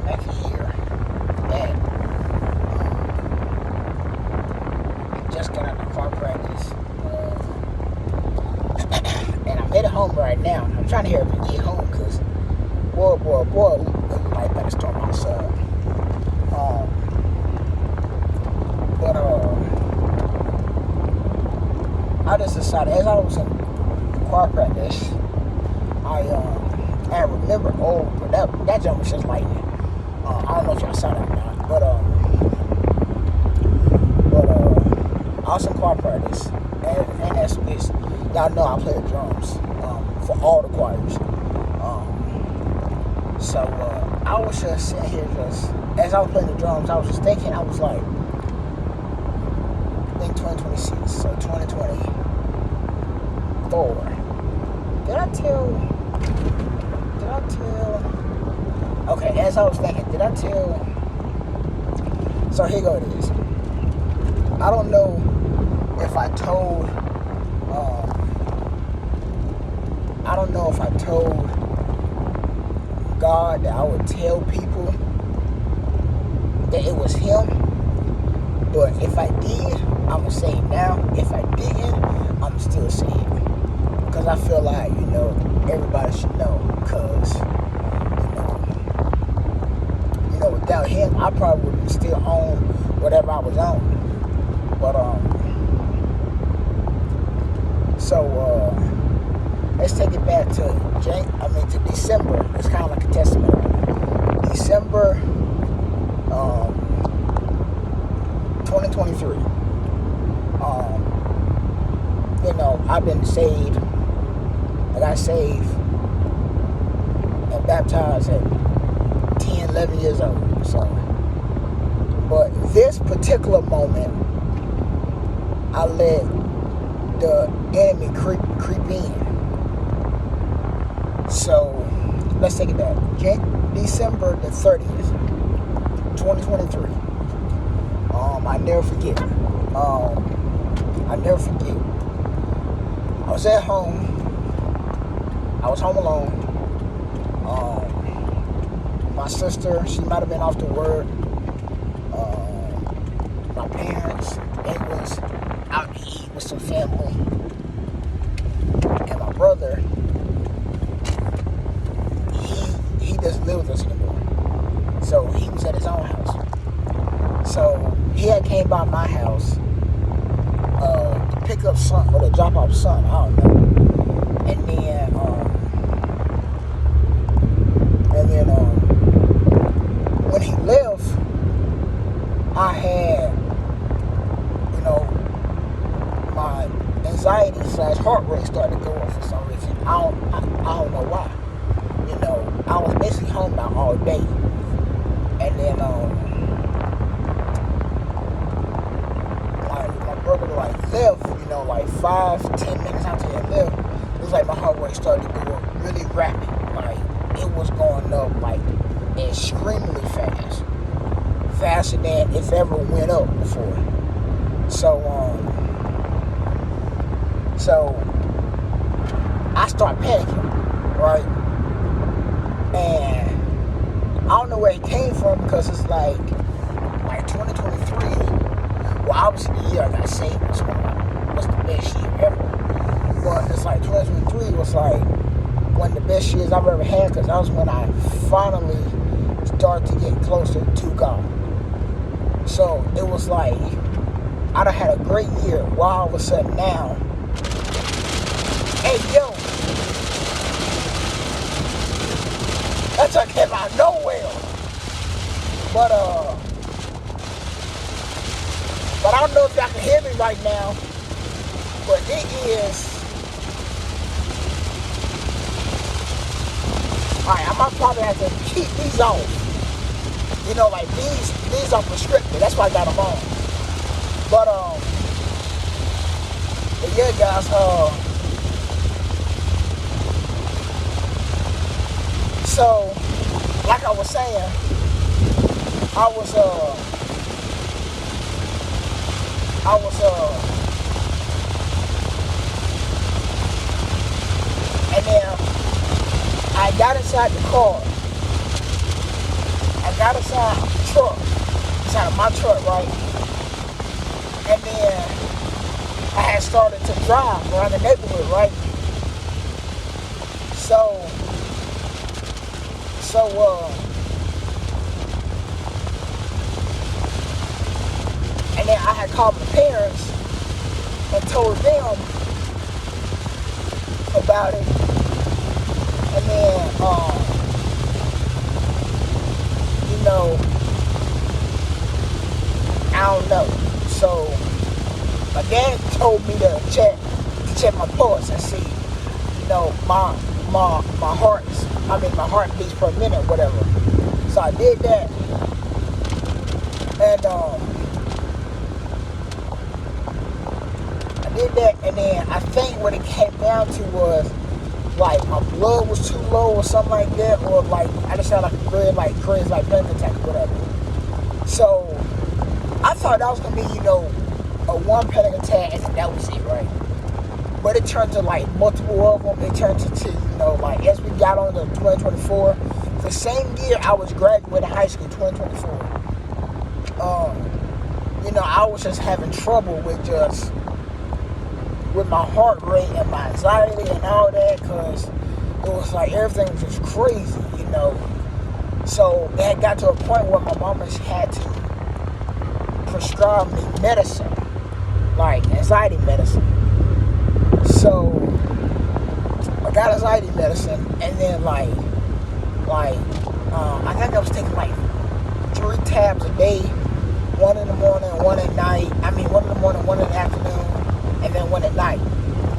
back here that I just got out of car practice. And I'm headed home right now. I'm trying to hurry up and get home because, boy, like better storm outside. But I just decided as I was in car practice, I remember, but that jump was just lightning. I don't know if y'all saw that or not, but I was in car practice, and that's y'all know I play the drums for all the choirs. So I was just sitting here, as I was playing the drums, I was just thinking, I was like, in 2026, so 2024. Did I tell? Okay, as I was thinking, did I tell? So here go it is. I don't know if I told. I don't know if I told God that I would tell people that it was Him. But if I did, I'm gonna say it now. If I didn't, I'm still saying it because I feel like everybody should know. Because without Him, I probably would still own whatever I was on. But let's take it back to December. It's kind of like a testament. December 2023. I've been saved. I got saved and baptized at 10, 11 years old. So, but this particular moment, I let the enemy creep in. So, let's take it back. December the 30th, 2023. I never forget. I never forget. I was at home. I was home alone. My sister, she might have been off to work. My parents, they was out to eat with some family. And my brother, he doesn't live with us anymore. So he was at his own house. So he had came by my house to pick up something or to drop off something, I don't know. And then when he left, I had my anxiety / heart rate started to go up for some reason. I don't know why. I was basically homebound all day. And then my brother left, like 5-10 minutes after he left. It was like my heart rate started to go up really rapid. Like it was going up like extremely fast. Faster than if ever went up before. So I start panicking, right? And I don't know where it came from because it's like 2023. Well, obviously the year I got saved was the best year ever. But it's like 2023 was like one of the best years I've ever had because that was when I finally started to get closer to God. So it was like I done had a great year. While all of a sudden now, hey yo, that just came out of nowhere. But I don't know if y'all can hear me right now. But it is. Alright, I might probably have to keep these on. Like these are prescriptive. That's why I got them on. But yeah, guys. So, like I was saying, I was and then I got inside the car. And got inside the truck, inside of my truck, right? And then I had started to drive around the neighborhood, right? So, and then I had called my parents and told them about it. And then, you know, I don't know. So my dad told me to check my pulse and see, you know, my heart beats per minute, whatever. So I did that, and and then I think what it came down to was like my blood was too low or something like that, or like I just had like a good like crazy like panic attack or whatever. So I thought that was gonna be, you know, a one panic attack and that was it, right? But it turned to like multiple of them. It turned to, you know, like as we got on to 2024, the same year I was graduating high school, 2024. You know, I was just having trouble with my heart rate and my anxiety and all that, because it was like everything was just crazy, you know. So it had got to a point where my mama had to prescribe me medicine, like anxiety medicine. So I got anxiety medicine, and then I think I was taking like 3 tabs a day, 1 in the morning, 1 at night. I mean, 1 in the morning, 1 in the afternoon, and then 1 at night,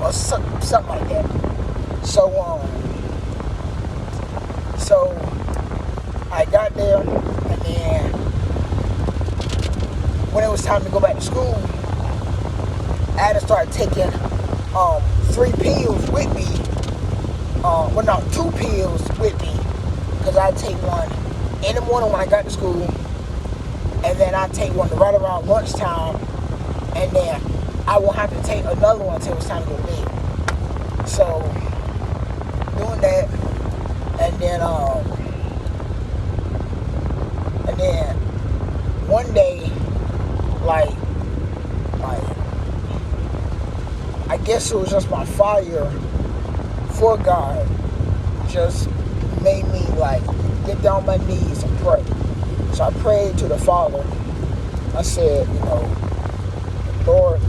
or something like that. So I got there, and then when it was time to go back to school, I had to start taking 3 pills with me. 2 pills with me, because I'd take one in the morning when I got to school, and then I'd take one right around lunchtime, and then I won't have to take another one until it's time to go to bed. So doing that, and then one day, like I guess it was just my fire for God just made me like get down on my knees and pray. So I prayed to the Father. I said, you know, Lord,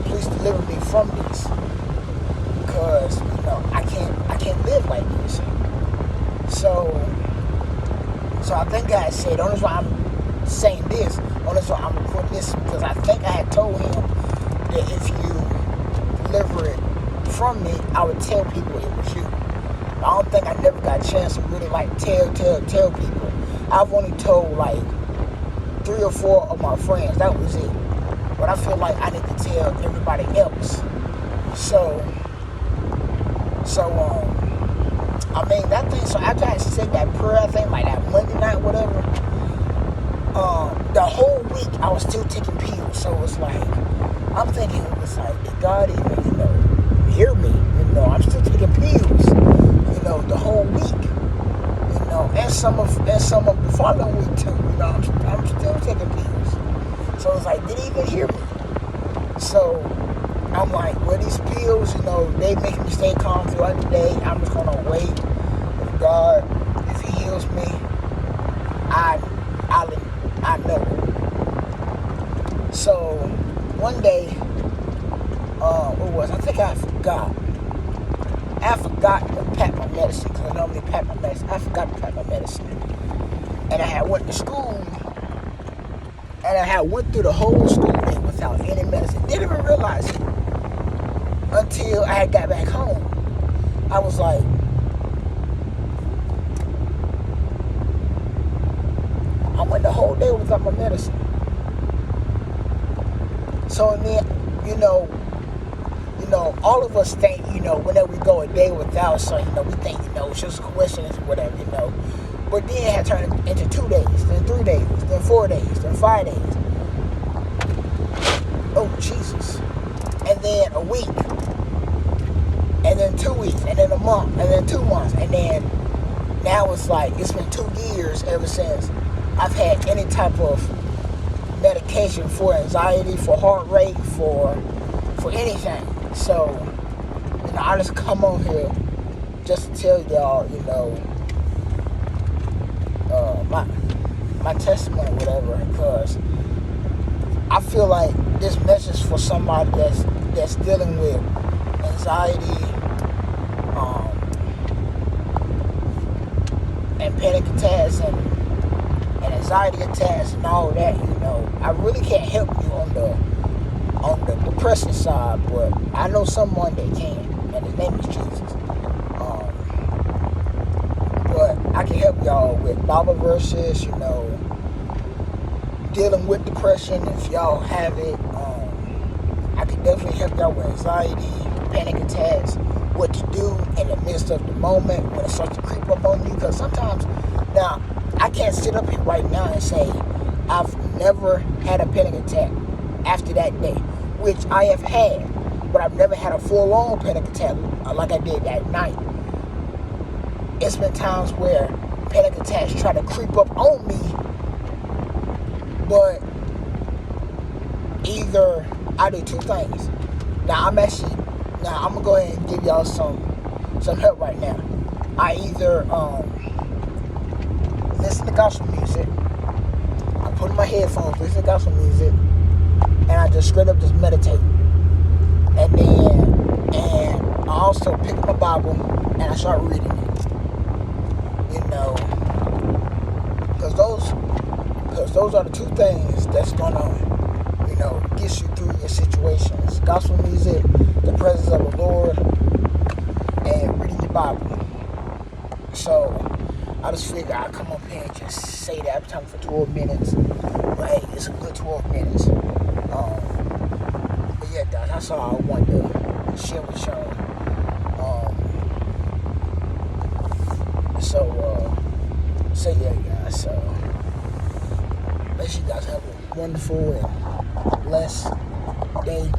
please deliver me from this, because, you know, I can't live like this. So I think God said, only reason why I'm saying this, only reason why I'm recording this, because I think I had told him that if you deliver it from me, I would tell people it was you. I don't think I never got a chance to really like tell people. I've only told like 3 or 4 of my friends. That was it. But I feel like I need to tell everybody else. So I mean that thing. So after I said that prayer, I think like that Monday night, whatever. The whole week I was still taking pills. So it's like I'm thinking, it's like, did God even, you know, hear me? You know, I'm still taking pills. You know, the whole week. You know, and some of the following week too. You know, I'm still taking pills. So it's like, did he even hear me? So I'm like, well, these pills, you know, they make me stay calm throughout the day. I'm just gonna wait. If God, if He heals me, I know. So one day, what was I think I forgot to pack my medicine, because I normally pack my medicine. I forgot to pack my medicine, and I had went to school, and I had went through the whole school day without any medicine. Didn't even realize it until I had got back home. I was like, I went the whole day without my medicine. So then, you know, all of us think, you know, whenever we go a day without something, you know, we think, you know, it's just a coincidence or whatever, you know. But then it had turned into 2 days, then 3 days, then 4 days, then 5 days. Oh, Jesus. And then a week. And then 2 weeks. And then a month. And then 2 months. And then now it's like it's been 2 years ever since I've had any type of medication for anxiety, for heart rate, for anything. So, I just come on here just to tell y'all, my testimony, whatever, because I feel like this message for somebody that's dealing with anxiety, and panic attacks and anxiety attacks and all that. I really can't help you on the depression side, but I know someone that can, and his name is Jesus. But I can help y'all with Bible verses, dealing with depression if y'all have it. I can definitely help y'all with anxiety, panic attacks, what to do in the midst of the moment when it starts to creep up on you. Because sometimes, now, I can't sit up here right now and say I've never had a panic attack after that day, which I have had, but I've never had a full-on panic attack like I did that night. It's been times where panic attacks try to creep up on me, but either I do two things. Now I'm gonna go ahead and give y'all some help right now. I either listen to gospel music, I put in my headphones, listen to gospel music, and I just straight up just meditate. And I also pick up my Bible and I start reading it. Because those are the two things that's gonna, get you through your situations. Gospel music, the presence of the Lord, and reading your Bible. So I just figured I'd come up here and just say that every time for 12 minutes. But hey, it's a good 12 minutes. But yeah, guys, that's all I wanted to share with y'all. So yeah, guys. So make sure you guys have a wonderful and blessed day.